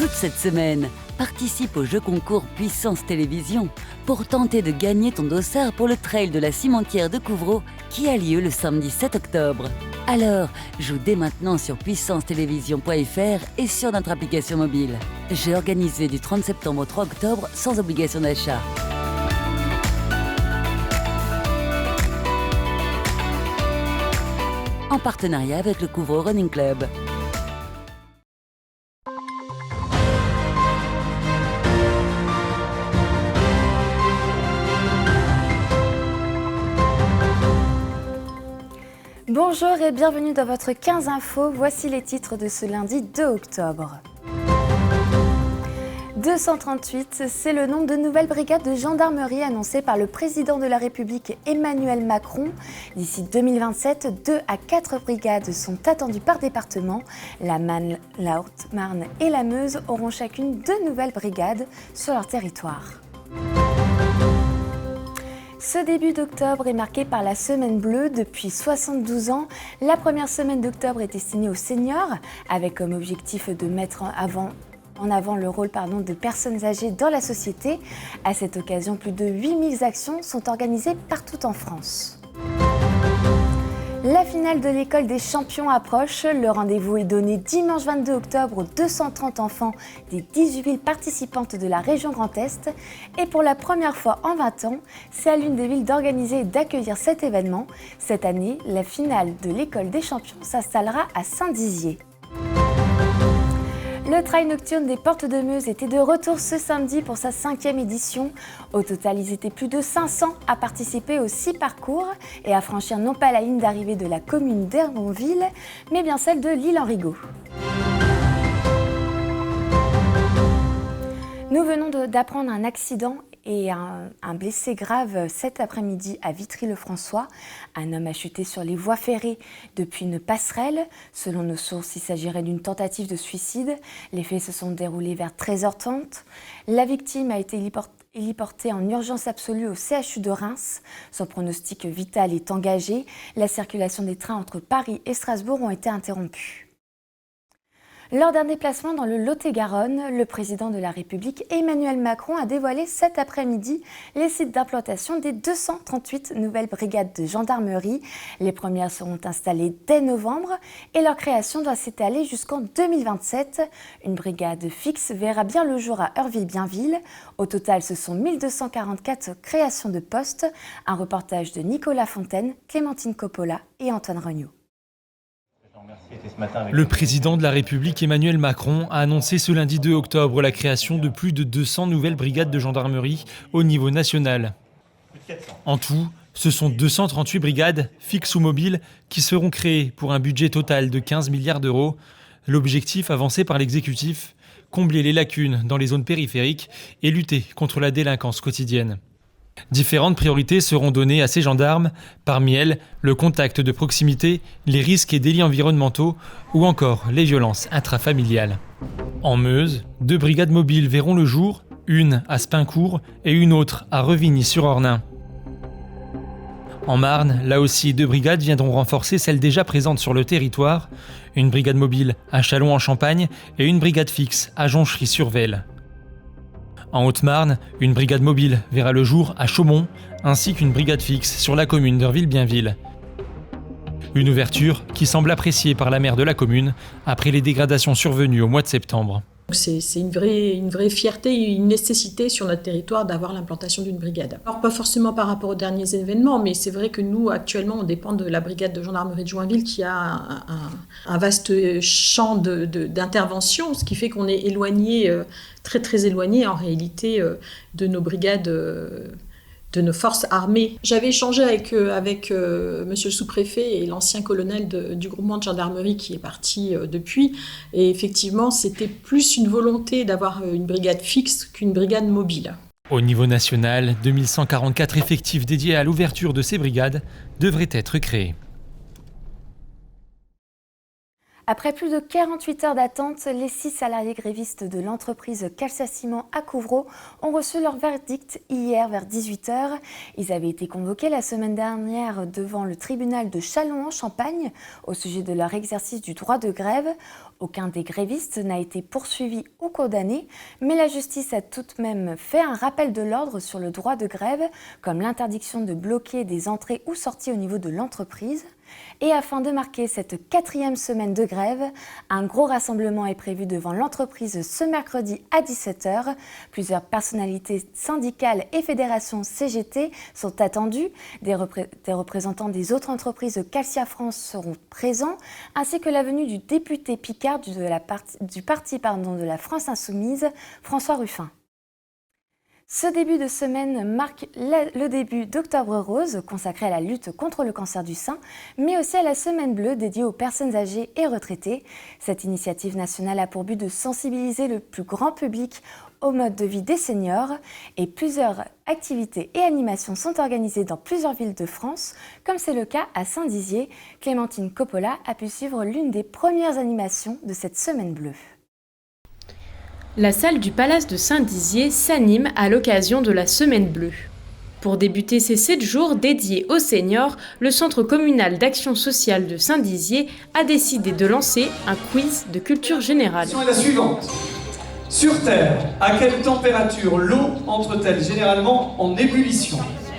Toute cette semaine, participe au jeu concours Puissance Télévision pour tenter de gagner ton dossard pour le trail de la cimentière de Couvreau qui a lieu le samedi 7 octobre. Alors, joue dès maintenant sur puissancetélévision.fr et sur notre application mobile. Jeu organisé du 30 septembre au 3 octobre sans obligation d'achat. En partenariat avec le Couvreau Running Club. Bonjour et bienvenue dans votre 15 info. Voici les titres de ce lundi 2 octobre. 238, c'est le nombre de nouvelles brigades de gendarmerie annoncées par le président de la République Emmanuel Macron. D'ici 2027, 2 à 4 brigades sont attendues par département. La Marne, la Haute-Marne et la Meuse auront chacune 2 nouvelles brigades sur leur territoire. Ce début d'octobre est marqué par la Semaine Bleue. Depuis 72 ans, la première semaine d'octobre est destinée aux seniors, avec comme objectif de mettre en avant le rôle des personnes âgées dans la société. À cette occasion, plus de 8000 actions sont organisées partout en France. La finale de l'école des champions approche. Le rendez-vous est donné dimanche 22 octobre aux 230 enfants des 18 villes participantes de la région Grand Est. Et pour la première fois en 20 ans, c'est à l'une des villes d'organiser et d'accueillir cet événement. Cette année, la finale de l'école des champions s'installera à Saint-Dizier. Le trail nocturne des Portes de Meuse était de retour ce samedi pour sa 5e édition. Au total, ils étaient plus de 500 à participer aux 6 parcours et à franchir non pas la ligne d'arrivée de la commune d'Herbonville, mais bien celle de l'Île-en-Rigaud. Nous venons d'apprendre un accident et un blessé grave cet après-midi à Vitry-le-François. Un homme a chuté sur les voies ferrées depuis une passerelle. Selon nos sources, il s'agirait d'une tentative de suicide. Les faits se sont déroulés vers 13h30. La victime a été héliportée en urgence absolue au CHU de Reims. Son pronostic vital est engagé. La circulation des trains entre Paris et Strasbourg ont été interrompue. Lors d'un déplacement dans le Lot-et-Garonne, le président de la République Emmanuel Macron a dévoilé cet après-midi les sites d'implantation des 238 nouvelles brigades de gendarmerie. Les premières seront installées dès novembre et leur création doit s'étaler jusqu'en 2027. Une brigade fixe verra bien le jour à Heurville-Bienville. Au total, ce sont 1244 créations de postes. Un reportage de Nicolas Fontaine, Clémentine Coppola et Antoine Regnault. Le président de la République Emmanuel Macron a annoncé ce lundi 2 octobre la création de plus de 200 nouvelles brigades de gendarmerie au niveau national. En tout, ce sont 238 brigades, fixes ou mobiles, qui seront créées pour un budget total de 15 milliards d'euros. L'objectif avancé par l'exécutif, combler les lacunes dans les zones périphériques et lutter contre la délinquance quotidienne. Différentes priorités seront données à ces gendarmes, parmi elles le contact de proximité, les risques et délits environnementaux ou encore les violences intrafamiliales. En Meuse, 2 brigades mobiles verront le jour, une à Spincourt et une autre à Revigny-sur-Ornain. En Marne, là aussi 2 brigades viendront renforcer celles déjà présentes sur le territoire, une brigade mobile à Châlons-en-Champagne et une brigade fixe à Jonchery-sur-Vesle. En Haute-Marne, une brigade mobile verra le jour à Chaumont, ainsi qu'une brigade fixe sur la commune d'Heurville-Bienville. Une ouverture qui semble appréciée par la maire de la commune après les dégradations survenues au mois de septembre. C'est une vraie fierté et une nécessité sur notre territoire d'avoir l'implantation d'une brigade. Alors pas forcément par rapport aux derniers événements, mais c'est vrai que nous actuellement on dépend de la brigade de gendarmerie de Joinville qui a un vaste champ d'intervention, ce qui fait qu'on est éloigné, très très éloigné en réalité de nos brigades, de nos forces armées. J'avais échangé avec monsieur le sous-préfet et l'ancien colonel du groupement de gendarmerie qui est parti depuis. Et effectivement, c'était plus une volonté d'avoir une brigade fixe qu'une brigade mobile. Au niveau national, 2144 effectifs dédiés à l'ouverture de ces brigades devraient être créés. Après plus de 48 heures d'attente, les 6 salariés grévistes de l'entreprise Calcia Ciment à Couvreau ont reçu leur verdict hier vers 18h. Ils avaient été convoqués la semaine dernière devant le tribunal de Châlons-en-Champagne au sujet de leur exercice du droit de grève. Aucun des grévistes n'a été poursuivi ou condamné, mais la justice a tout de même fait un rappel de l'ordre sur le droit de grève, comme l'interdiction de bloquer des entrées ou sorties au niveau de l'entreprise. Et afin de marquer cette 4e semaine de grève, un gros rassemblement est prévu devant l'entreprise ce mercredi à 17h. Plusieurs personnalités syndicales et fédérations CGT sont attendues. Des représentants des autres entreprises de Calcia France seront présents, ainsi que la venue du député Picard du parti de la France Insoumise, François Ruffin. Ce début de semaine marque le début d'Octobre Rose, consacré à la lutte contre le cancer du sein, mais aussi à la Semaine Bleue dédiée aux personnes âgées et retraitées. Cette initiative nationale a pour but de sensibiliser le plus grand public au mode de vie des seniors et plusieurs activités et animations sont organisées dans plusieurs villes de France, comme c'est le cas à Saint-Dizier. Clémentine Coppola a pu suivre l'une des premières animations de cette Semaine Bleue. La salle du Palace de Saint-Dizier s'anime à l'occasion de la Semaine Bleue. Pour débuter ces 7 jours dédiés aux seniors, le Centre communal d'action sociale de Saint-Dizier a décidé de lancer un quiz de culture générale. La question est la suivante. Sur Terre, à quelle température l'eau entre-t-elle généralement en ébullition ?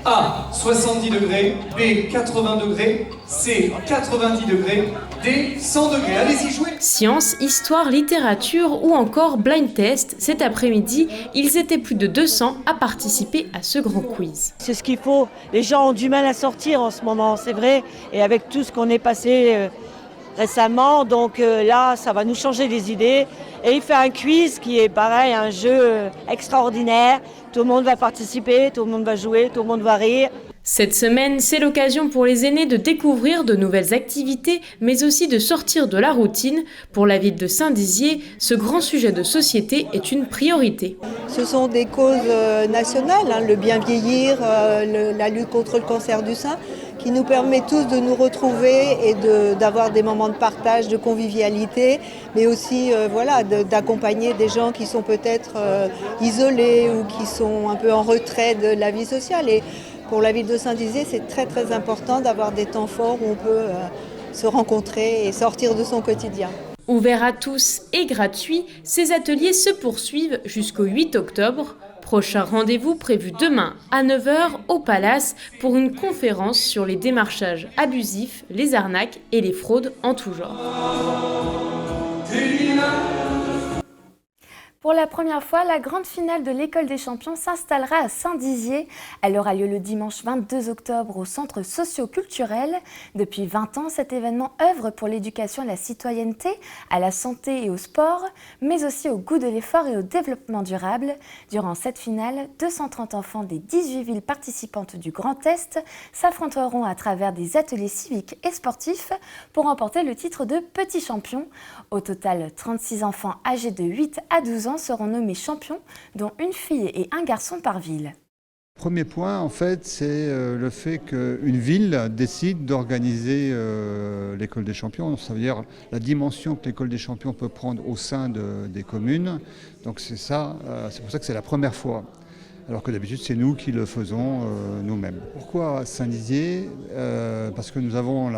A, 70 degrés, B, 80 degrés, C, 90 degrés, D, 100 degrés. Allez-y, jouez! Science, histoire, littérature ou encore blind test, cet après-midi, ils étaient plus de 200 à participer à ce grand quiz. C'est ce qu'il faut. Les gens ont du mal à sortir en ce moment, c'est vrai. Et avec tout ce qu'on est passé récemment, donc là, ça va nous changer les idées. Et il fait un quiz qui est pareil, un jeu extraordinaire. Tout le monde va participer, tout le monde va jouer, tout le monde va rire. Cette semaine, c'est l'occasion pour les aînés de découvrir de nouvelles activités, mais aussi de sortir de la routine. Pour la ville de Saint-Dizier, ce grand sujet de société est une priorité. Ce sont des causes nationales, le bien vieillir, la lutte contre le cancer du sein, qui nous permet tous de nous retrouver et d'avoir des moments de partage, de convivialité, mais aussi d'accompagner des gens qui sont peut-être isolés ou qui sont un peu en retrait de la vie sociale. Et pour la ville de Saint-Dizier, c'est très très important d'avoir des temps forts où on peut se rencontrer et sortir de son quotidien. Ouvert à tous et gratuit, ces ateliers se poursuivent jusqu'au 8 octobre. Prochain rendez-vous prévu demain à 9h au Palace pour une conférence sur les démarchages abusifs, les arnaques et les fraudes en tout genre. Pour la première fois, la grande finale de l'École des champions s'installera à Saint-Dizier. Elle aura lieu le dimanche 22 octobre au centre socio-culturel. Depuis 20 ans, cet événement œuvre pour l'éducation à la citoyenneté, à la santé et au sport, mais aussi au goût de l'effort et au développement durable. Durant cette finale, 230 enfants des 18 villes participantes du Grand Est s'affronteront à travers des ateliers civiques et sportifs pour remporter le titre de petit champion. Au total, 36 enfants âgés de 8 à 12 ans seront nommés champions, dont une fille et un garçon par ville. Premier point, en fait, c'est le fait qu'une ville décide d'organiser l'école des champions. Ça veut dire la dimension que l'école des champions peut prendre au sein des communes. Donc c'est ça, c'est pour ça que c'est la première fois. Alors que d'habitude, c'est nous qui le faisons nous-mêmes. Pourquoi Saint-Dizier ? Parce que nous avons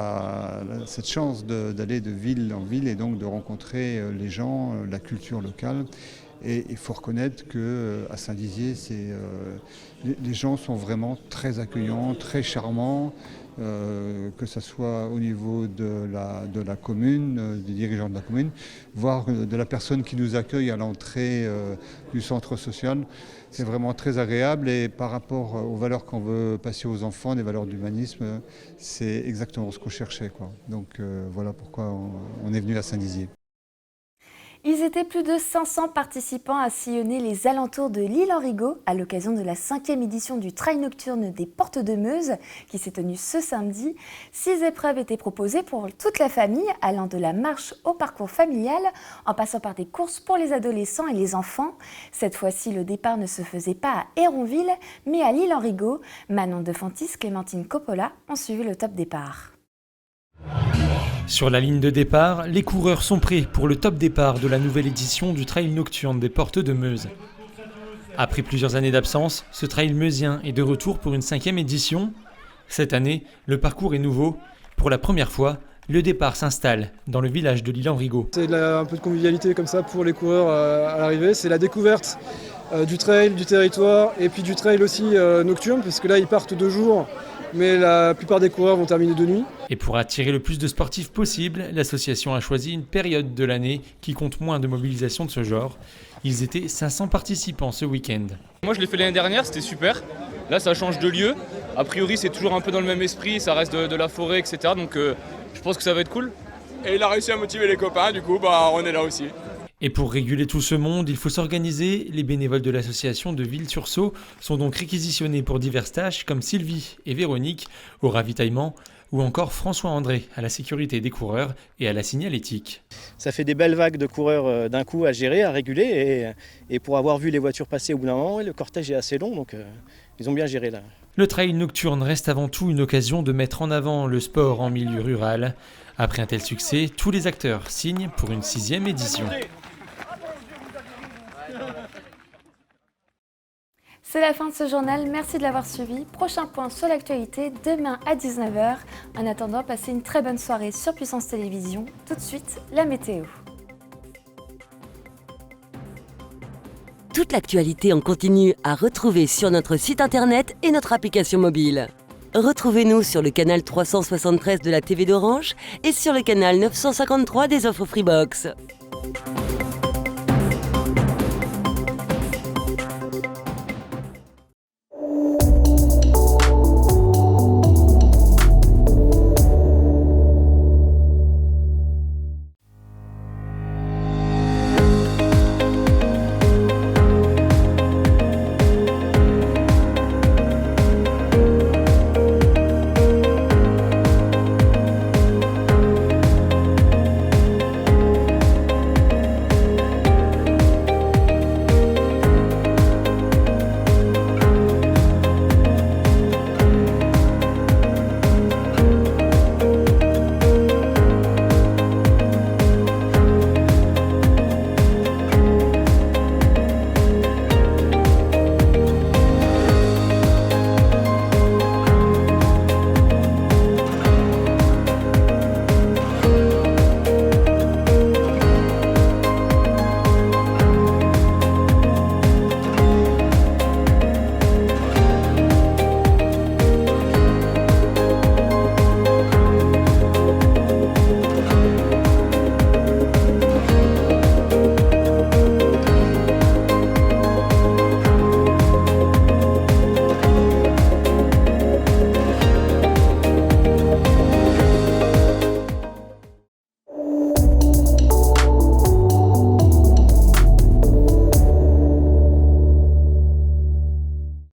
cette chance d'aller de ville en ville et donc de rencontrer les gens, la culture locale. Et il faut reconnaître qu'à Saint-Dizier, les gens sont vraiment très accueillants, très charmants, que ce soit au niveau de la commune, des dirigeants de la commune, voire de la personne qui nous accueille à l'entrée du centre social. C'est vraiment très agréable et par rapport aux valeurs qu'on veut passer aux enfants, des valeurs d'humanisme, c'est exactement ce qu'on cherchait, quoi. Donc voilà pourquoi on est venu à Saint-Dizier. Ils étaient plus de 500 participants à sillonner les alentours de l'Île-en-Rigaud à l'occasion de la 5e édition du Trail nocturne des Portes de Meuse qui s'est tenu ce samedi. 6 épreuves étaient proposées pour toute la famille, allant de la marche au parcours familial, en passant par des courses pour les adolescents et les enfants. Cette fois-ci, le départ ne se faisait pas à Héronville, mais à l'Île-en-Rigaud. Manon Defantis, Clémentine Coppola ont suivi le top départ. Sur la ligne de départ, les coureurs sont prêts pour le top départ de la nouvelle édition du Trail nocturne des Portes de Meuse. Après plusieurs années d'absence, ce trail meusien est de retour pour une 5e édition. Cette année, le parcours est nouveau. Pour la première fois, le départ s'installe dans le village de l'Île-en-Rigaud. C'est un peu de convivialité comme ça pour les coureurs à l'arrivée. C'est la découverte du trail, du territoire et puis du trail aussi nocturne, parce que là ils partent 2 jours, mais la plupart des coureurs vont terminer de nuit. Et pour attirer le plus de sportifs possible, l'association a choisi une période de l'année qui compte moins de mobilisation de ce genre. Ils étaient 500 participants ce week-end. Moi je l'ai fait l'année dernière, c'était super. Là ça change de lieu. A priori c'est toujours un peu dans le même esprit, ça reste de la forêt, etc. Donc je pense que ça va être cool. Et il a réussi à motiver les copains, du coup on est là aussi. Et pour réguler tout ce monde, il faut s'organiser. Les bénévoles de l'association de Ville-sur-Sault sont donc réquisitionnés pour diverses tâches comme Sylvie et Véronique au ravitaillement ou encore François-André à la sécurité des coureurs et à la signalétique. Ça fait des belles vagues de coureurs d'un coup à gérer, à réguler et pour avoir vu les voitures passer au bout d'un moment, le cortège est assez long donc ils ont bien géré là. Le trail nocturne reste avant tout une occasion de mettre en avant le sport en milieu rural. Après un tel succès, tous les acteurs signent pour une 6e édition. C'est la fin de ce journal, merci de l'avoir suivi. Prochain point sur l'actualité demain à 19h. En attendant, passez une très bonne soirée sur Puissance Télévision. Tout de suite, la météo. Toute l'actualité en continu à retrouver sur notre site internet et notre application mobile. Retrouvez-nous sur le canal 373 de la TV d'Orange et sur le canal 953 des offres Freebox.